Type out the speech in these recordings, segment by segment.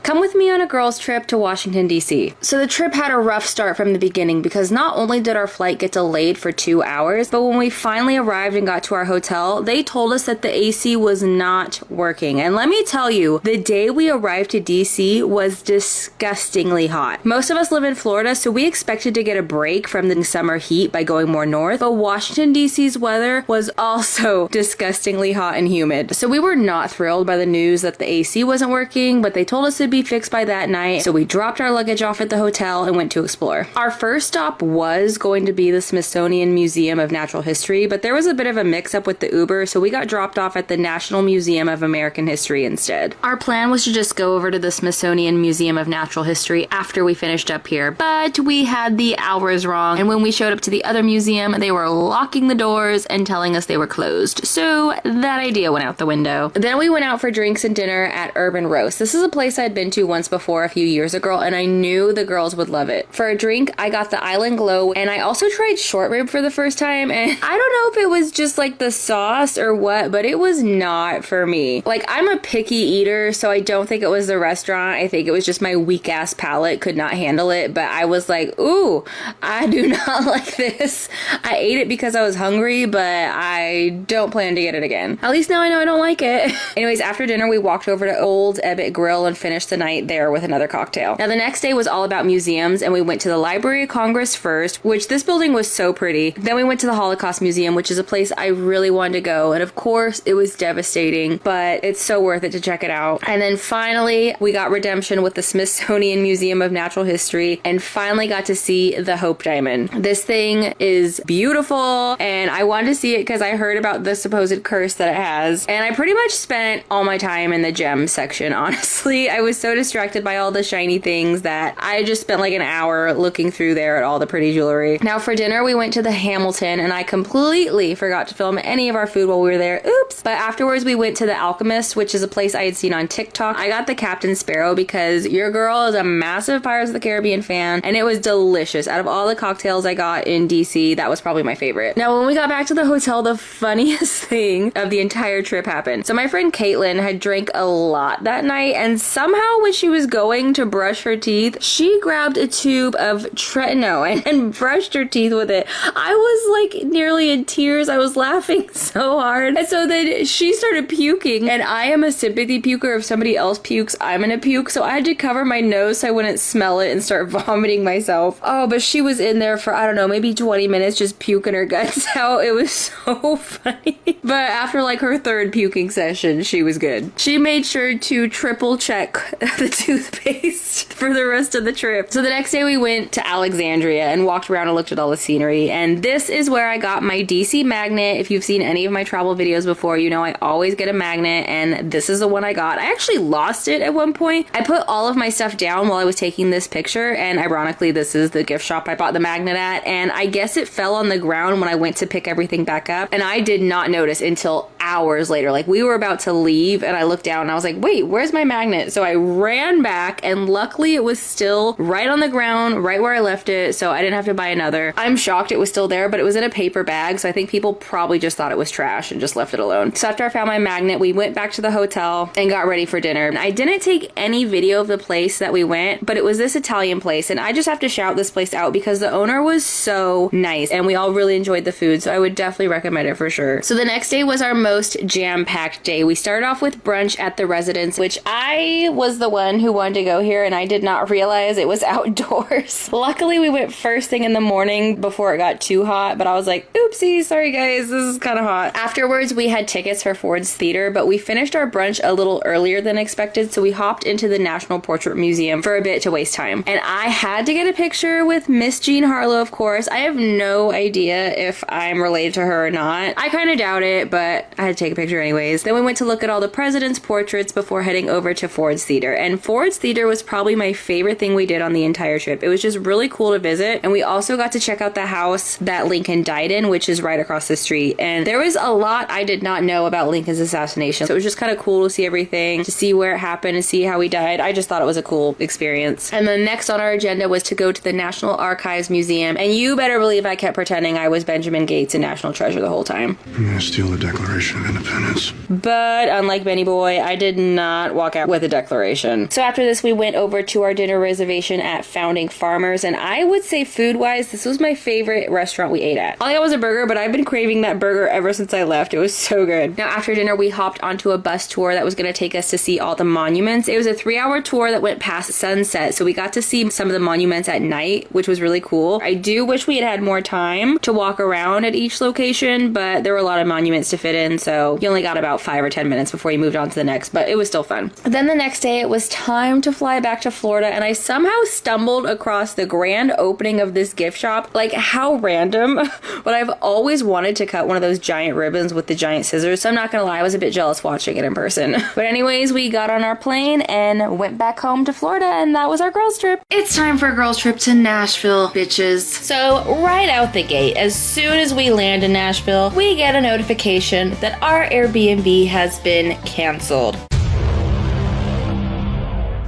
Come with me on a girls trip to Washington, D.C. So the trip had a rough start from the beginning because not only did our flight get delayed for 2 hours, but when we finally arrived and got to our hotel, they told us that the AC was not working. And let me tell you, the day we arrived to D.C. was disgustingly hot. Most of us live in Florida, so we expected to get a break from the summer heat by going more north, but Washington, D.C.'s weather was also disgustingly hot and humid. So we were not thrilled by the news that the AC wasn't working, but they told us it'd be fixed by that night, so we dropped our luggage off at the hotel and went to explore. Our first stop was going to be the Smithsonian Museum of Natural History, but there was a bit of a mix-up with the Uber, so we got dropped off at the National Museum of American History instead. Our plan was to just go over to the Smithsonian Museum of Natural History after we finished up here, but we had the hours wrong, and when we showed up to the other museum, they were locking the doors and telling us they were closed, so that idea went out the window. Then we went out for drinks and dinner at Urban Roast. This is a place I'd been to once before a few years ago, and I knew the girls would love it. For a drink, I got the Island Glow, and I also tried short rib for the first time, and I don't know if it was just like the sauce or what, but it was not for me. Like, I'm a picky eater, so I don't think it was the restaurant. I think it was just my weak ass palate could not handle it, but I was like, ooh, I do not like this. I ate it because I was hungry, but I don't plan to get it again. At least now I know I don't like it. Anyways, after dinner, we walked over to Old Ebbitt Grill and finished the night there with another cocktail. Now, the next day was all about museums, and we went to the Library of Congress first, which this building was so pretty. Then we went to the Holocaust Museum, which is a place I really wanted to go, and of course, it was devastating, but it's so worth it to check it out. And then finally, we got redemption with the Smithsonian Museum of Natural History, and finally got to see the Hope Diamond. This thing is beautiful, and I wanted to see it because I heard about the supposed curse that it has, and I pretty much spent all my time in the gem section, honestly. I was so distracted by all the shiny things that I just spent like an hour looking through there at all the pretty jewelry. Now for dinner, we went to the Hamilton, and I completely forgot to film any of our food while we were there. Oops! But afterwards, we went to the Alchemist, which is a place I had seen on TikTok. I got the Captain Sparrow because your girl is a massive Pirates of the Caribbean fan, and it was delicious. Out of all the cocktails I got in DC, that was probably my favorite. Now, when we got back to the hotel, the funniest thing of the entire trip happened. So my friend Caitlin had drank a lot that night, and somehow when she was going to brush her teeth, she grabbed a tube of tretinoin and brushed her teeth with it. I was like nearly in tears. I was laughing so hard. And so then she started puking, and I am a sympathy puker. If somebody else pukes, I'm gonna puke. So I had to cover my nose so I wouldn't smell it and start vomiting myself. Oh, but she was in there for, I don't know, maybe 20 minutes just puking her guts out. It was so funny. But after like her third puking session, she was good. She made sure to triple check the toothpaste for the rest of the trip. So the next day we went to Alexandria and walked around and looked at all the scenery. And this is where I got my DC magnet. If you've seen any of my travel videos before, you know I always get a magnet, and this is the one I got. I actually lost it at one point. I put all of my stuff down while I was taking this picture, and ironically, this is the gift shop I bought the magnet at, and I guess it fell on the ground when I went to pick everything back up, and I did not notice until hours later. Like, we were about to leave, and I looked down and I was like, wait, where's my magnet? So I ran back, and luckily it was still right on the ground, right where I left it, so I didn't have to buy another. I'm shocked it was still there, but it was in a paper bag, so I think people probably just thought it was trash and just left it alone. So after I found my magnet, we went back to the hotel and got ready for dinner. I didn't take any video of the place that we went, but it was this Italian place, and I just have to shout this place out because the owner was so nice, and we all really enjoyed the food, so I would definitely recommend it for sure. So the next day was our most jam-packed day. We started off with brunch at the Residence, which I was the one who wanted to go here, and I did not realize it was outdoors. Luckily, we went first thing in the morning before it got too hot, but I was like, oopsie, sorry guys, this is kind of hot. Afterwards, we had tickets for Ford's Theater, but we finished our brunch a little earlier than expected, so we hopped into the National Portrait Museum for a bit to waste time. And I had to get a picture with Miss Jean Harlow, of course. I have no idea if I'm related to her or not. I kind of doubt it, but I had to take a picture anyways. Then we went to look at all the presidents' portraits before heading over to Ford's Theater. And Ford's Theater was probably my favorite thing we did on the entire trip. It was just really cool to visit. And we also got to check out the house that Lincoln died in, which is right across the street. And there was a lot I did not know about Lincoln's assassination. So it was just kind of cool to see everything, to see where it happened, and see how he died. I just thought it was a cool experience. And then next on our agenda was to go to the National Archives Museum. And you better believe I kept pretending I was Benjamin Gates in National Treasure the whole time. I'm gonna steal the Declaration of Independence. But unlike Benny Boy, I did not walk out with a declaration. celebration. So after this, we went over to our dinner reservation at Founding Farmers, and I would say food-wise, this was my favorite restaurant we ate at. All I got was a burger, but I've been craving that burger ever since I left. It was so good. Now, after dinner, we hopped onto a bus tour that was going to take us to see all the monuments. It was a 3-hour tour that went past sunset, so we got to see some of the monuments at night, which was really cool. I do wish we had had more time to walk around at each location, but there were a lot of monuments to fit in, so you only got about 5 or 10 minutes before you moved on to the next, but it was still fun. Then the next day, it was time to fly back to Florida, and I somehow stumbled across the grand opening of this gift shop. Like, how random, but I've always wanted to cut one of those giant ribbons with the giant scissors, so I'm not gonna lie, I was a bit jealous watching it in person. But anyways, we got on our plane and went back home to Florida, and that was our girls trip. It's time for a girls trip to Nashville, bitches. So right out the gate, as soon as we land in Nashville, we get a notification that our Airbnb has been canceled.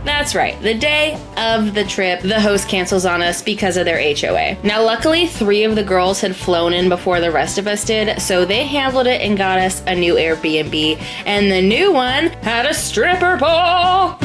That's right, the day of the trip, the host cancels on us because of their HOA. Now, luckily, 3 of the girls had flown in before the rest of us did, so they handled it and got us a new Airbnb, and the new one had a stripper pole!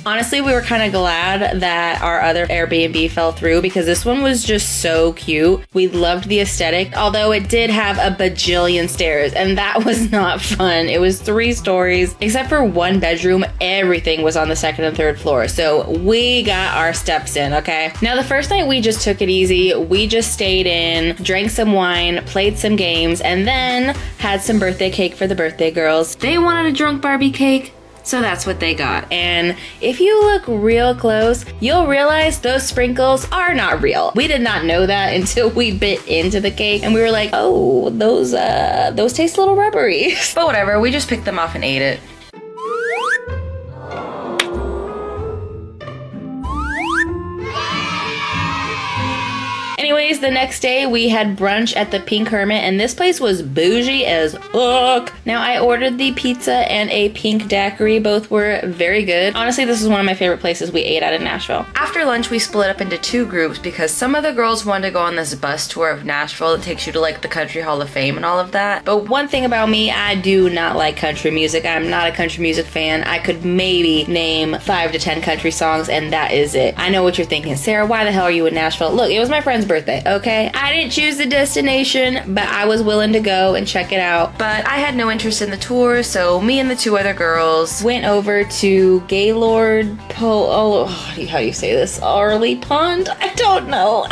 Honestly, we were kind of glad that our other Airbnb fell through because this one was just so cute. We loved the aesthetic, although it did have a bajillion stairs, and that was not fun. It was 3 stories, except for 1 bedroom. Everything was on the 2nd and 3rd floor, so we got our steps in, okay? Now, the first night we just took it easy. We just stayed in, drank some wine, played some games, and then had some birthday cake for the birthday girls. They wanted a drunk Barbie cake, so that's what they got. And if you look real close, you'll realize those sprinkles are not real. We did not know that until we bit into the cake and we were like, oh, those taste a little rubbery. But whatever, we just picked them off and ate it. Anyways, the next day we had brunch at the Pink Hermit, and this place was bougie as fuck. Now, I ordered the pizza and a pink daiquiri. Both were very good. Honestly, this is one of my favorite places we ate at in Nashville. After lunch, we split up into 2 groups because some of the girls wanted to go on this bus tour of Nashville that takes you to like the Country Hall of Fame and all of that. But one thing about me, I do not like country music. I'm not a country music fan. I could maybe name 5 to 10 country songs, and that is it. I know what you're thinking. Sarah, why the hell are you in Nashville? Look, it was my friend's birthday, okay? I didn't choose the destination, but I was willing to go and check it out. But I had no interest in the tour, so me and the 2 other girls went over to Gaylord how do you say this? Arley Pond? I don't know.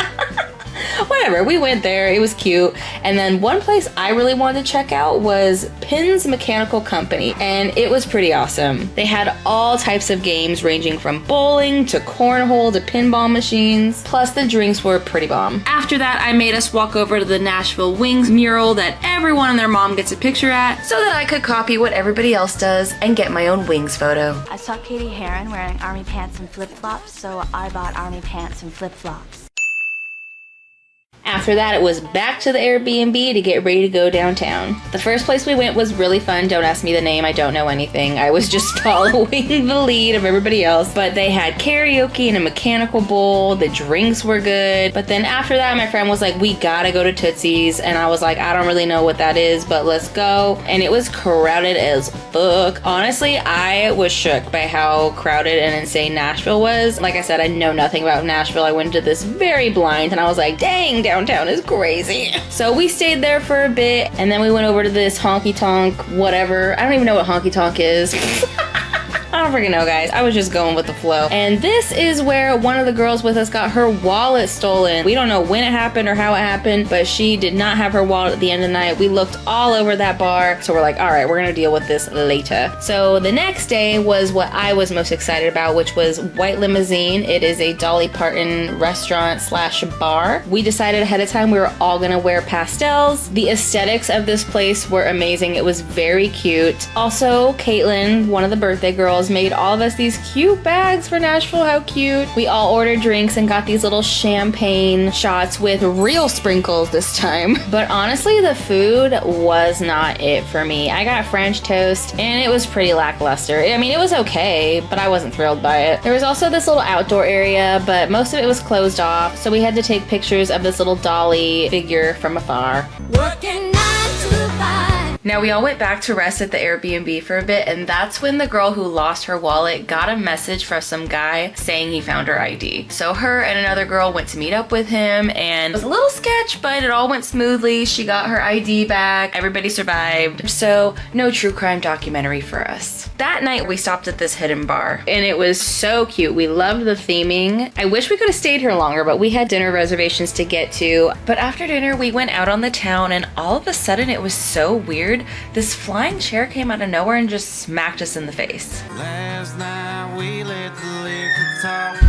Whatever, we went there, it was cute. And then one place I really wanted to check out was Pins Mechanical Company, and it was pretty awesome. They had all types of games ranging from bowling to cornhole to pinball machines, plus the drinks were pretty bomb. After that, I made us walk over to the Nashville Wings mural that everyone and their mom gets a picture at so that I could copy what everybody else does and get my own Wings photo. I saw Katie Heron wearing army pants and flip-flops, so I bought army pants and flip-flops. After that, it was back to the Airbnb to get ready to go downtown. The first place we went was really fun. Don't ask me the name. I don't know anything. I was just following the lead of everybody else. But they had karaoke and a mechanical bowl. The drinks were good. But then after that, my friend was like, we gotta go to Tootsie's. And I was like, I don't really know what that is, but let's go. And it was crowded as fuck. Honestly, I was shook by how crowded and insane Nashville was. Like I said, I know nothing about Nashville. I went to this very blind and I was like, dang, downtown is crazy. So we stayed there for a bit and then we went over to this honky tonk, whatever. I don't even know what honky tonk is. I don't freaking know, guys. I was just going with the flow. And this is where one of the girls with us got her wallet stolen. We don't know when it happened or how it happened, but she did not have her wallet at the end of the night. We looked all over that bar, so we're like, all right, we're gonna deal with this later. So the next day was what I was most excited about, which was White Limousine. It is a Dolly Parton restaurant slash bar. We decided ahead of time we were all gonna wear pastels. The aesthetics of this place were amazing. It was very cute. Also, Caitlin, one of the birthday girls, made all of us these cute bags for Nashville. How cute. We all ordered drinks and got these little champagne shots with real sprinkles this time. But honestly, the food was not it for me. I got French toast and it was pretty lackluster. I mean, it was okay, but I wasn't thrilled by it. There was also this little outdoor area, but most of it was closed off, so we had to take pictures of this little Dolly figure from afar. Working 9 to 5. Now we all went back to rest at the Airbnb for a bit, and that's when the girl who lost her wallet got a message from some guy saying he found her ID. So her and another girl went to meet up with him, and it was a little sketch, but it all went smoothly. She got her ID back, everybody survived. So no true crime documentary for us. That night we stopped at this hidden bar, and it was so cute. We loved the theming. I wish we could have stayed here longer, but we had dinner reservations to get to. But after dinner we went out on the town, and all of a sudden it was so weird. This flying chair came out of nowhere and just smacked us in the face. Last night we let the liquor talk.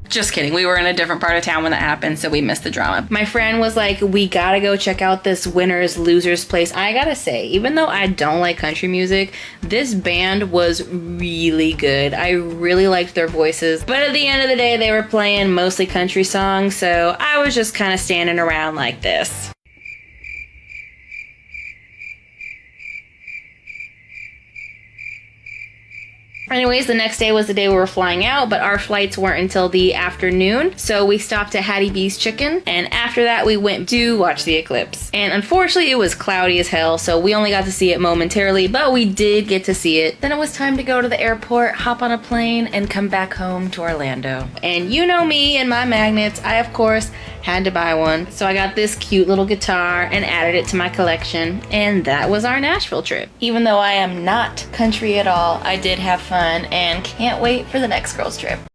Just kidding, we were in a different part of town when that happened, so we missed the drama. My friend was like, we gotta go check out this winners losers place. I gotta say, even though I don't like country music, this band was really good. I really liked their voices, but at the end of the day they were playing mostly country songs, so I was just kind of standing around like this. Anyways, the next day was the day we were flying out, but our flights weren't until the afternoon, so we stopped at Hattie B's Chicken, and after that we went to watch the eclipse. And unfortunately it was cloudy as hell, so we only got to see it momentarily, but we did get to see it. Then it was time to go to the airport, hop on a plane, and come back home to Orlando. And you know me and my magnets, I of course had to buy one, so I got this cute little guitar and added it to my collection, and that was our Nashville trip. Even though I am not country at all, I did have fun and can't wait for the next girls trip.